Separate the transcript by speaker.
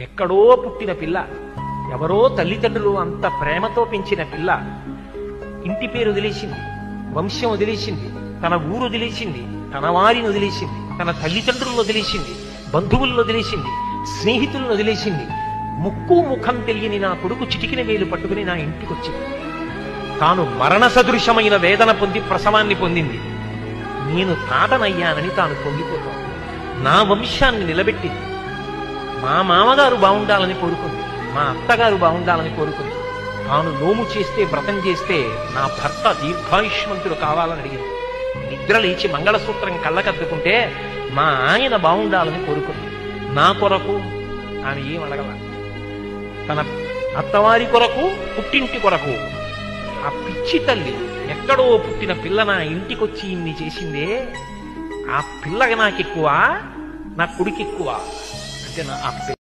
Speaker 1: ఎక్కడో పుట్టిన పిల్ల, ఎవరో తల్లిదండ్రులు అంత ప్రేమతో పెంచిన పిల్ల ఇంటి పేరు వదిలేసింది, వంశం వదిలేసింది, తన ఊరు వదిలేసింది, తన వారిని వదిలేసింది, తన తల్లిదండ్రులను వదిలేసింది, బంధువులను వదిలేసింది, స్నేహితులను వదిలేసింది. ముక్కు ముఖం తెలియని నా కొడుకు చిటికిన వేలు పట్టుకుని నా ఇంటికి వచ్చింది. తాను మరణ సదృశమైన వేదన పొంది ప్రసవాన్ని పొందింది. నేను తాతనయ్యానని తాను పొంగిపోతాను. నా వంశాన్ని నిలబెట్టింది. మా మామగారు బాగుండాలని కోరుకుంది, మా అత్తగారు బాగుండాలని కోరుకుంది. తాను నోము చేస్తే, వ్రతం చేస్తే నా భర్త దీర్ఘాయుష్మంతుడు కావాలని అడిగింది. నిద్ర లేచి మంగళసూత్రం కళ్ళకద్దుకుంటే మా ఆయన బాగుండాలని కోరుకుంది. నా కొరకు ఆమె ఏం అడగల. తన అత్తవారి కొరకు, పుట్టింటి కొరకు. ఆ పిచ్చి తల్లి ఎక్కడో పుట్టిన పిల్ల నా ఇంటికొచ్చి ఇన్ని చేసిందే, ఆ పిల్లగా నాకెక్కువ, నా కొడుకు ఎక్కువ అంటే ఆ